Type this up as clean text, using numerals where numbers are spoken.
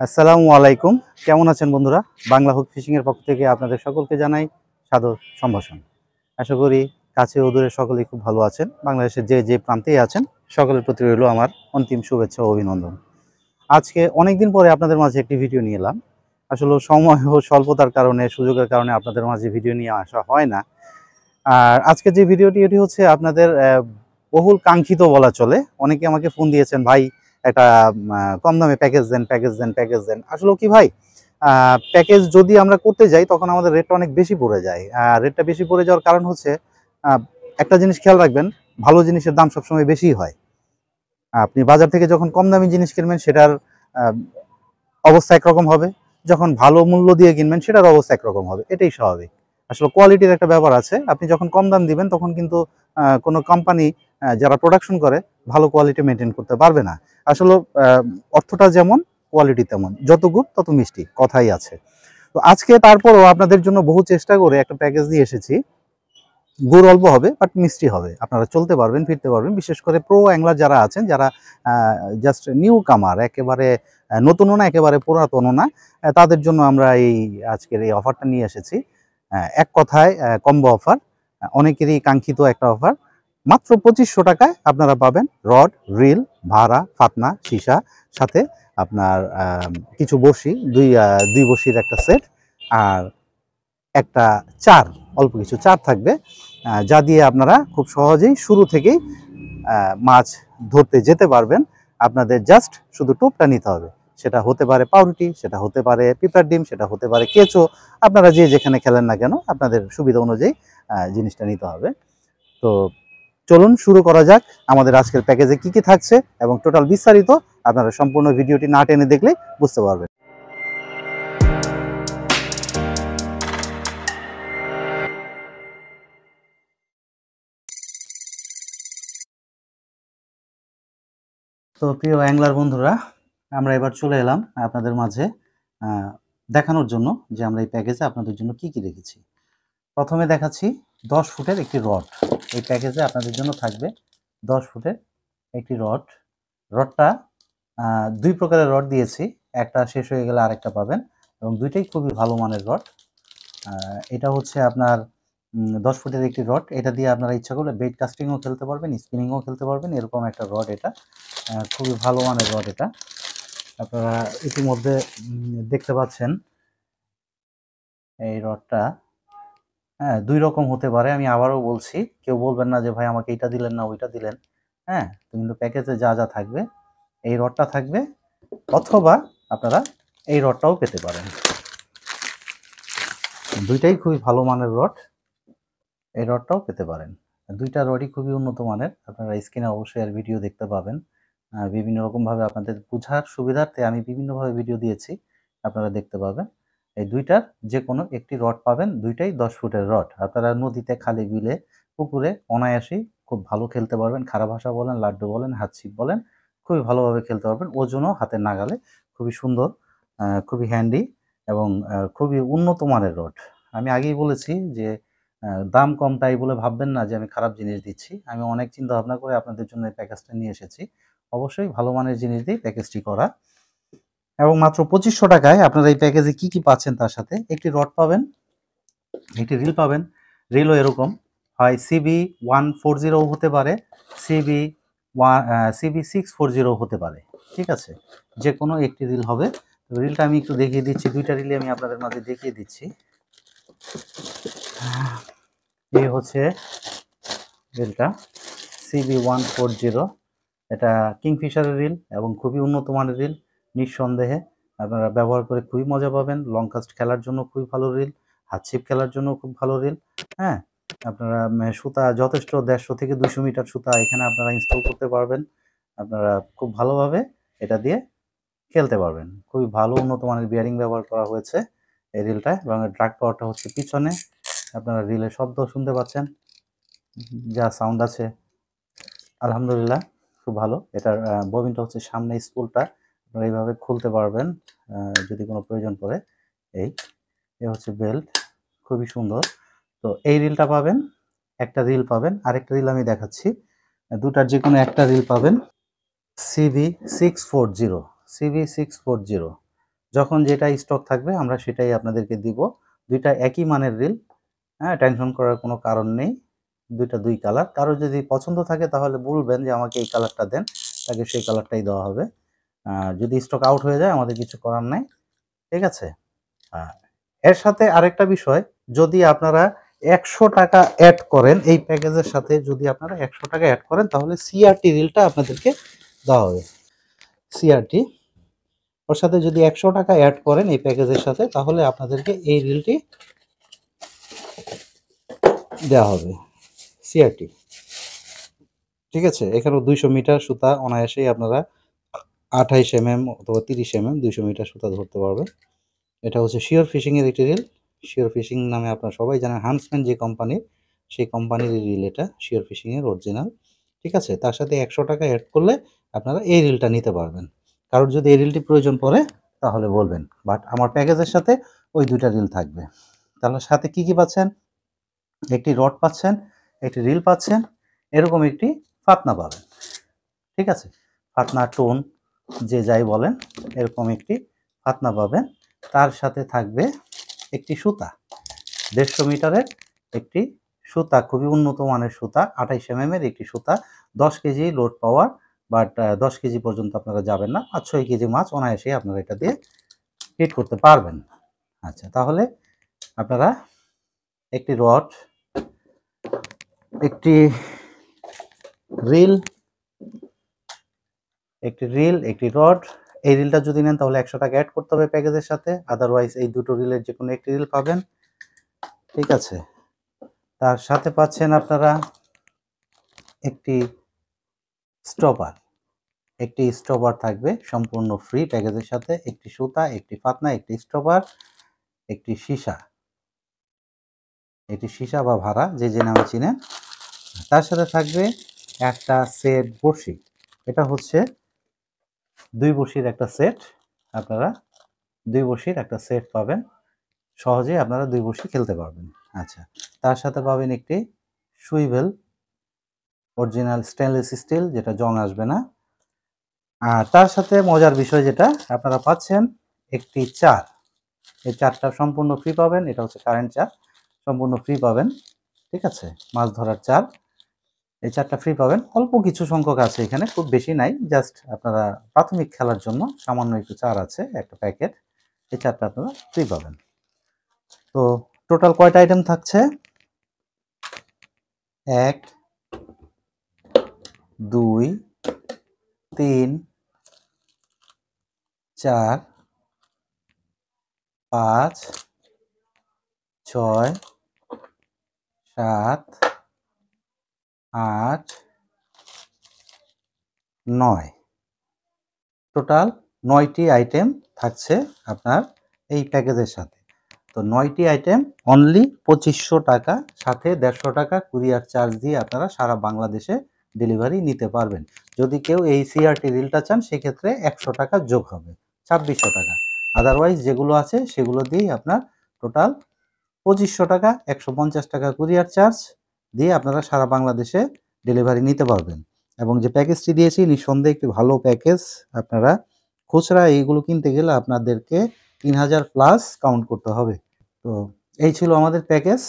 আসসালামু আলাইকুম। কেমন আছেন বন্ধুরা? বাংলা হুক ফিশিং এর পক্ষ থেকে আপনাদের সকলকে জানাই সাদর সম্ভাষণ। আশা করি কাছে ও দূরে সকলেই খুব ভালো আছেন। বাংলাদেশের যে প্রান্তেই আছেন সকলের প্রতি রইল আমার অন্তিম শুভেচ্ছা ও অভিনন্দন। আজকে অনেকদিন পরে আপনাদের মাঝে একটি ভিডিও নিয়ে এলাম। আসলে সময় ও স্বল্পতার কারণে, সুযোগের কারণে আপনাদের মাঝে ভিডিও নিয়ে আসা হয় না। আর আজকে যে ভিডিওটি এটি হচ্ছে আপনাদের বহুল কাঙ্ক্ষিত বলা চলে। অনেকে আমাকে ফোন দিয়েছেন, ভাই একটা কম দামে প্যাকেজ দেন। আসলে কি ভাই, প্যাকেজ যদি আমরা করতে যাই তখন আমাদের রেটটা অনেক বেশি পড়ে যায়। রেটটা বেশি পড়ে যাওয়ার কারণ হচ্ছে একটা জিনিস খেয়াল রাখবেন, ভালো জিনিসের দাম সবসময় বেশি হয়। আপনি বাজার থেকে যখন কম দামি জিনিস কিনবেন সেটার অবস্থা একরকম হবে, যখন ভালো মূল্য দিয়ে কিনবেন সেটার অবস্থা একরকম হবে। এটাই স্বাভাবিক। আসলে কোয়ালিটির একটা ব্যাপার আছে। আপনি যখন কম দাম দিবেন তখন কিন্তু কোনো কোম্পানি যারা প্রোডাকশন করে ভালো কোয়ালিটি মেনটেন করতে পারবে না। আসলে অর্থটা যেমন কোয়ালিটি তেমন, যত গুড় তত মিষ্টি, কথাই আছে। তো আজকে তারপরও আপনাদের জন্য বহু চেষ্টা করে একটা প্যাকেজ দিয়ে এসেছি। গুড় অল্প হবে বাট মিষ্টি হবে, আপনারা চলতে পারবেন, ফিরতে পারবেন। বিশেষ করে প্রো অ্যাংলার যারা আছেন, যারা জাস্ট নিউ কামার, একেবারে নতুনও না একেবারে পুরাতনও না, তাদের জন্য আমরা এই আজকের এই অফারটা নিয়ে এসেছি। এক কথায় কম্বো অফার, অনেকেরই কাঙ্ক্ষিত একটা অফার। মাত্র 2500 টাকায় আপনারা পাবেন রড, রিল, ভাড়া, ফাতনা, সীসা, সাথে আপনার কিছু বড়শি, দুই বড়শির একটা সেট, আর একটা চার, অল্প কিছু চার থাকবে, যা দিয়ে আপনারা খুব সহজেই শুরু থেকেই মাছ ধরতে যেতে পারবেন। আপনাদের জাস্ট শুধু টোপটা নিতে হবে। সেটা হতে পারে পাউরুটি, সেটা হতে পারে পিঁপড়ার ডিম, সেটা হতে পারে কেঁচো। আপনারা যে যেখানে খেলেন না কেন আপনাদের সুবিধা অনুযায়ী জিনিসটা নিতে হবে। তো চলুন শুরু করা যাক আমাদের আজকের প্যাকেজে কি কি থাকছে এবং টোটাল বিস্তারিত আপনারা সম্পূর্ণ ভিডিওটি না টেনে দেখলেই বুঝতে পারবেন। তো প্রিয় অ্যাংলার বন্ধুরা, আমরা এবার চলে এলাম আপনাদের মাঝে দেখানোর জন্য যে আমরা এই প্যাকেজে আপনাদের জন্য কি কি রেখেছি। প্রথমে দেখাচ্ছি 10 ফুটের একটি রড। এই প্যাকেজে আপনাদের জন্য থাকবে 10 ফুটের একটি রড। রডটা দুই প্রকারের রড দিয়েছি, একটা শেষ হয়ে গেলে আরেকটা পাবেন, এবং দুইটাই খুবই ভালো মানের রড। এটা হচ্ছে আপনার 10 ফুটের একটি রড। এটা দিয়ে আপনারা ইচ্ছা করলে বেট কাস্টিংও খেলতে পারবেন, স্পিনিংও খেলতে পারবেন, এরকম একটা রড। এটা খুবই ভালো মানের রড। এটা আপনারা ইতিমধ্যে দেখতে পাচ্ছেন। এই রডটা হ্যাঁ, দুই রকম হতে পারে। আমি আবারও বলছি, কেউ বলবেন না যে ভাই আমাকে এটা দিলেন না ওইটা দিলেন। হ্যাঁ, কিন্তু প্যাকেজে যা যা থাকবে, এই রডটা থাকবে, অথবা আপনারা এই রডটাও পেতে পারেন। দুইটাই খুবই ভালো মানের রড, এই রডটাও পেতে পারেন। দুইটা রডই খুবই উন্নত মানের। আপনারা স্ক্রিনে অবশ্যই আর ভিডিও দেখতে পাবেন। বিভিন্ন রকমভাবে আপনাদের বোঝার সুবিধার্থে আমি বিভিন্নভাবে ভিডিও দিয়েছি, আপনারা দেখতে পাবেন। এই দুইটার যে কোনো একটি রড পাবেন, দুইটাই 10 ফুটের রড। আপনারা নদীতে, খালে, বিলে, পুকুরে অনায়াসেই খুব ভালো খেলতে পারবেন। খারাপ ভাষা বলেন, লাড্ডু বলেন, হাতছিপ বলেন, খুবই ভালোভাবে খেলতে পারবেন। ওজনও হাতের নাগালে, খুবই সুন্দর, খুবই হ্যান্ডি, এবং খুবই উন্নত মানের রড। আমি আগেই বলেছি যে দাম কম তাই বলে ভাববেন না যে আমি খারাপ জিনিস দিচ্ছি। আমি অনেক চিন্তা ভাবনা করে আপনাদের জন্য এই প্যাকেজটা নিয়ে এসেছি। অবশ্যই ভালো মানের জিনিস দিয়ে প্যাকেজটি করা, এবং মাত্র 2500 টাকায় আপনারা এই প্যাকেজে কি কি পাচ্ছেন তার সাথে একটি রড পাবেন, একটি রিল পাবেন। রিলও এরকম হয় CB140 হতে পারে, CB640 হতে পারে। ঠিক আছে, যে কোনো একটি রিল হবে। রিলটা আমি একটু দেখিয়ে দিচ্ছি, দুইটা রিলে আমি আপনাদের মাঝে দেখিয়ে দিচ্ছি। এই হচ্ছে রিলটা CB140। এটা কিংফিশারের রিল এবং খুবই উন্নত মানের রিল। নিঃসন্দেহে আপনারা ব্যবহার করে খুবই মজা পাবেন। লং কাস্ট খেলার জন্য খুবই ভালো রিল, হাতছিপ খেলার জন্য খুব ভালো রিল। হ্যাঁ, আপনারা সুতা যথেষ্ট 150 থেকে 200 মিটার সুতা এখানে আপনারা ইনস্টল করতে পারবেন। আপনারা খুব ভালোভাবে এটা দিয়ে খেলতে পারবেন। খুবই ভালো উন্নত মানের বিয়ারিং ব্যবহার করা হয়েছে এই রিলটায়, এবং ড্রাগ পাওয়ারটা হচ্ছে পিছনে। আপনারা রিলের শব্দ শুনতে পাচ্ছেন, যা সাউন্ড আছে আলহামদুলিল্লাহ খুব ভালো। এটার ববিনটা হচ্ছে সামনে, স্পুলটা আপনারা এইভাবে খুলতে পারবেন যদি কোনো প্রয়োজন পড়ে। এই হচ্ছে বেল্ট, খুবই সুন্দর। তো এই রিলটা পাবেন, একটা রিল পাবেন। আরেকটা রিল আমি দেখাচ্ছি, দুটার যে কোনো একটা রিল পাবেন। CB640, CB640 যখন যেটা স্টক থাকবে আমরা সেটাই আপনাদেরকে দিব। দুইটা একই মানের রিল, হ্যাঁ, টেনশন করার কোনো কারণ নেই। দুইটা দুই কালার, কারো যদি পছন্দ থাকে তাহলে বলবেন যে আমাকে এই কালারটা দেন, তাকে সেই কালারটাই দেওয়া হবে। যদি স্টক আউট হয়ে যায় আমাদের কিছু করার নাই, ঠিক আছে। এর সাথে আরেকটা বিষয়, যদি আপনারা 100 টাকা অ্যাড করেন এই প্যাকেজের সাথে, যদি আপনারা 100 টাকা অ্যাড করেন তাহলে সিআরটি রিলটা আপনাদেরকে দেওয়া হবে। সিআরটি ওর সাথে যদি 100 টাকা অ্যাড করেন এই প্যাকেজের সাথে তাহলে আপনাদেরকে এই রিলটি দেওয়া হবে, সিআরটি, ঠিক আছে। এখানে 200 মিটার সুতা অনায়াসেই আপনারা 28 অথবা 30 200 মিটার সুতা ধরতে পারবেন। এটা হচ্ছে শিওর ফিশিংয়ের একটি রিল। শিওর ফিশিং নামে আপনারা সবাই জানেন, হান্টসম্যান যে কোম্পানির, সেই কোম্পানির রিল এটা, শিওর ফিশিংয়ের অরিজিনাল, ঠিক আছে। তার সাথে 100 টাকা অ্যাড করলে আপনারা এই রিলটা নিতে পারবেন। কারোর যদি এই রিলটি প্রয়োজন পড়ে তাহলে বলবেন, বাট আমার প্যাকেজের সাথে ওই দুইটা রিল থাকবে। তাহলে সাথে কি কি পাচ্ছেন? একটি রড পাচ্ছেন, একটি রিল পাচ্ছেন, এরকম একটি ফাতনা পাবেন, ঠিক আছে। ফাতনা, টোন, যে যাই বলেন, এরকম একটি ফাতনা পাবেন। তার সাথে থাকবে একটি সুতা, 150 মিটারের একটি সুতা, খুবই উন্নত মানের সুতা, 28 এর একটি সুতা, 10 KG load power, but 10 KG পর্যন্ত আপনারা যাবেন না, 5-6 কেজি মাছ অনায়াসেই আপনারা এটা দিয়ে হিট করতে পারবেন। আচ্ছা, তাহলে আপনারা একটি রড, একটি রিল, একটি রড, এই রিলটা যদি নেন তাহলে 100 টাকা অ্যাড করতে হবে প্যাকেজের সাথে, আদারওয়াইজ এই দুটো রিলের যে কোনো একটি রিল পাবেন, ঠিক আছে। তার সাথে পাচ্ছেন আপনারা একটি স্টপার, থাকবে সম্পূর্ণ ফ্রি প্যাকেজের সাথে, একটি সুতা, একটি ফাতনা, একটি স্টপার, একটি সীসা বা ভাড়া, যে যে নামে চিনেন। তার সাথে থাকবে একটা সেট বড়শি, এটা হচ্ছে 2 বড়শির একটা সেট, আপনারা 2 বড়শির একটা সেট পাবেন, সহজেই আপনারা 2 বড়শি খেলতে পারবেন। আচ্ছা, তার সাথে পাবেন একটি সুইভেল, অরিজিনাল স্টেনলেস স্টিল, যেটা জং আসবে না। আর তার সাথে মজার বিষয় যেটা আপনারা পাচ্ছেন, একটি চার, এই চারটা সম্পূর্ণ ফ্রি পাবেন, এটা হচ্ছে কারেন্ট চার, সম্পূর্ণ ফ্রি পাবেন, ঠিক আছে। মাছ ধরার চার, এই চারটা ফ্রি পাবেন। অল্প কিছু সংখ্যক আছে এখানে, খুব বেশি নাই, জাস্ট আপনারা প্রাথমিক খেলার জন্য সামান্য একটু চার আছে একটা প্যাকেট, এই চারটা আপনারা ফ্রি পাবেন। তো টোটাল কয়টা আইটেম থাকছে? 1 2 3 4 5 6 7 8 9, টোটাল 9টি আইটেম থাকছে আপনার এই প্যাকেজের সাথে। তো 9টি আইটেম অনলি 2500 টাকা, সাথে 150 টাকা কুরিয়ার চার্জ দিয়ে আপনারা সারা বাংলাদেশে ডেলিভারি নিতে পারবেন। যদি কেউ এই সিআরটি রিলটা চান সেক্ষেত্রে 100 টাকা যোগ হবে, 2600 টাকা। আদারওয়াইজ যেগুলো আছে সেগুলো দিয়েই আপনার টোটাল 2500 টাকা, 150 টাকা কুরিয়ার চার্জ দিয়ে আপনারা সারা বাংলাদেশে ডেলিভারি নিতে পারবেন। এবং যে প্যাকেজটি দিয়েছি নিঃসন্দেহে একটি ভালো প্যাকেজ। আপনারা খুচরা এইগুলো কিনতে গেলে আপনাদেরকে 3000 প্লাস কাউন্ট করতে হবে। তো এই ছিল আমাদের প্যাকেজ।